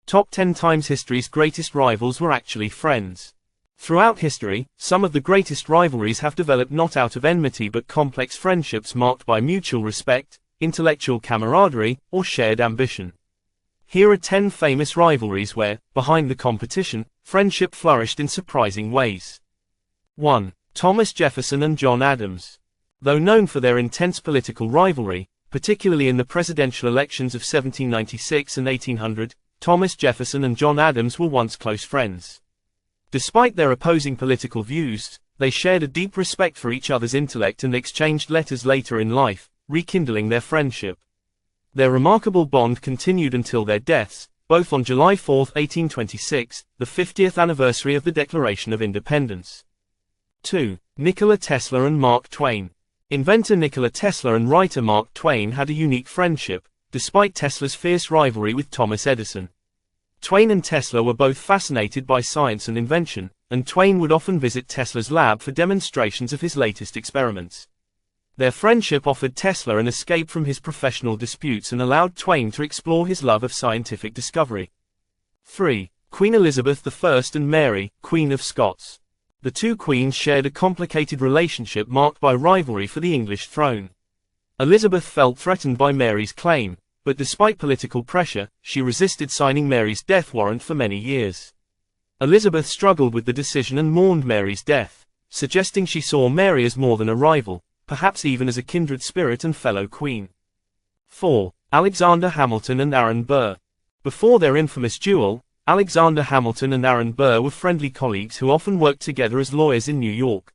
Top 10 times history's greatest rivals were actually friends. Throughout history, some of the greatest rivalries have developed not out of enmity but complex friendships marked by mutual respect, intellectual camaraderie, or shared ambition. Here are 10 famous rivalries where, behind the competition, friendship flourished in surprising ways. 1. Thomas Jefferson and John Adams. Though known for their intense political rivalry, particularly in the presidential elections of 1796 and 1800, Thomas Jefferson and John Adams were once close friends. Despite their opposing political views, they shared a deep respect for each other's intellect and exchanged letters later in life, rekindling their friendship. Their remarkable bond continued until their deaths, both on July 4, 1826, the 50th anniversary of the Declaration of Independence. 2. Nikola Tesla and Mark Twain. Inventor Nikola Tesla and writer Mark Twain had a unique friendship, despite Tesla's fierce rivalry with Thomas Edison. Twain and Tesla were both fascinated by science and invention, and Twain would often visit Tesla's lab for demonstrations of his latest experiments. Their friendship offered Tesla an escape from his professional disputes and allowed Twain to explore his love of scientific discovery. 3. Queen Elizabeth I and Mary, Queen of Scots. The two queens shared a complicated relationship marked by rivalry for the English throne. Elizabeth felt threatened by Mary's claim, but despite political pressure, she resisted signing Mary's death warrant for many years. Elizabeth struggled with the decision and mourned Mary's death, suggesting she saw Mary as more than a rival, perhaps even as a kindred spirit and fellow queen. 4. Alexander Hamilton and Aaron Burr. Before their infamous duel, Alexander Hamilton and Aaron Burr were friendly colleagues who often worked together as lawyers in New York.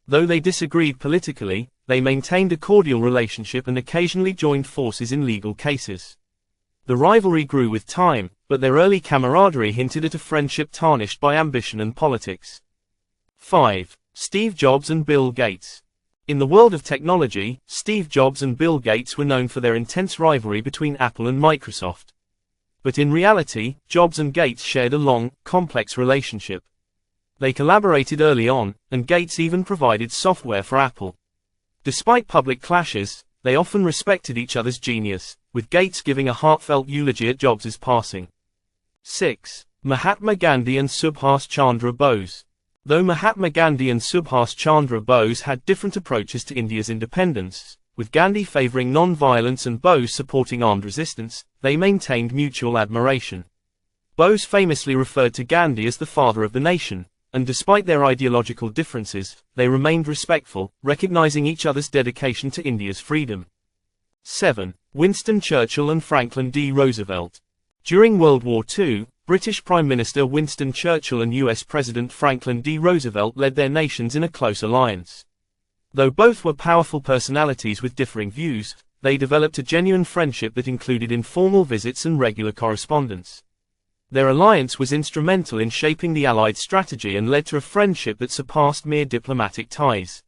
Though they disagreed politically, they maintained a cordial relationship and occasionally joined forces in legal cases. The rivalry grew with time, but their early camaraderie hinted at a friendship tarnished by ambition and politics. 5. Steve Jobs and Bill Gates. In the world of technology, Steve Jobs and Bill Gates were known for their intense rivalry between Apple and Microsoft. But in reality, Jobs and Gates shared a long, complex relationship. They collaborated early on, and Gates even provided software for Apple. Despite public clashes, they often respected each other's genius, with Gates giving a heartfelt eulogy at Jobs' passing. 6. Mahatma Gandhi and Subhash Chandra Bose. Though Mahatma Gandhi and Subhash Chandra Bose had different approaches to India's independence, with Gandhi favoring non-violence and Bose supporting armed resistance, they maintained mutual admiration. Bose famously referred to Gandhi as the father of the nation, and despite their ideological differences, they remained respectful, recognizing each other's dedication to India's freedom. 7. Winston Churchill and Franklin D. Roosevelt. During World War II, British Prime Minister Winston Churchill and US President Franklin D. Roosevelt led their nations in a close alliance. Though both were powerful personalities with differing views, they developed a genuine friendship that included informal visits and regular correspondence. Their alliance was instrumental in shaping the Allied strategy and led to a friendship that surpassed mere diplomatic ties.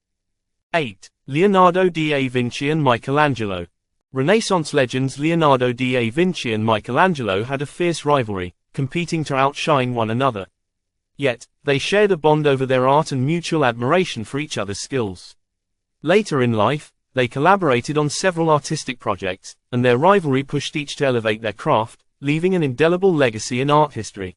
8. Leonardo da Vinci and Michelangelo. Renaissance legends Leonardo da Vinci and Michelangelo had a fierce rivalry, competing to outshine one another. Yet, they shared a bond over their art and mutual admiration for each other's skills. Later in life, they collaborated on several artistic projects, and their rivalry pushed each to elevate their craft, leaving an indelible legacy in art history.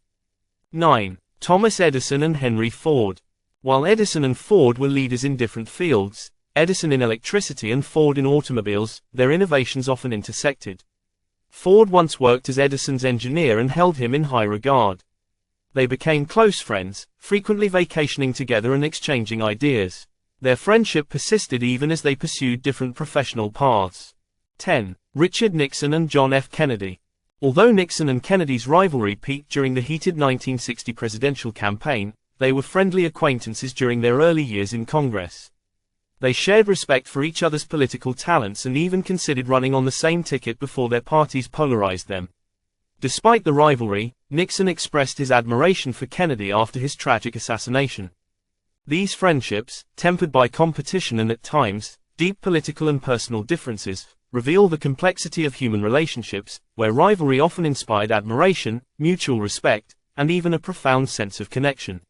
9. Thomas Edison and Henry Ford. While Edison and Ford were leaders in different fields, Edison in electricity and Ford in automobiles, their innovations often intersected. Ford once worked as Edison's engineer and held him in high regard. They became close friends, frequently vacationing together and exchanging ideas. Their friendship persisted even as they pursued different professional paths. 10. Richard Nixon and John F. Kennedy. Although Nixon and Kennedy's rivalry peaked during the heated 1960 presidential campaign, they were friendly acquaintances during their early years in Congress. They shared respect for each other's political talents and even considered running on the same ticket before their parties polarized them. Despite the rivalry, Nixon expressed his admiration for Kennedy after his tragic assassination. These friendships, tempered by competition and at times, deep political and personal differences, reveal the complexity of human relationships, where rivalry often inspired admiration, mutual respect, and even a profound sense of connection.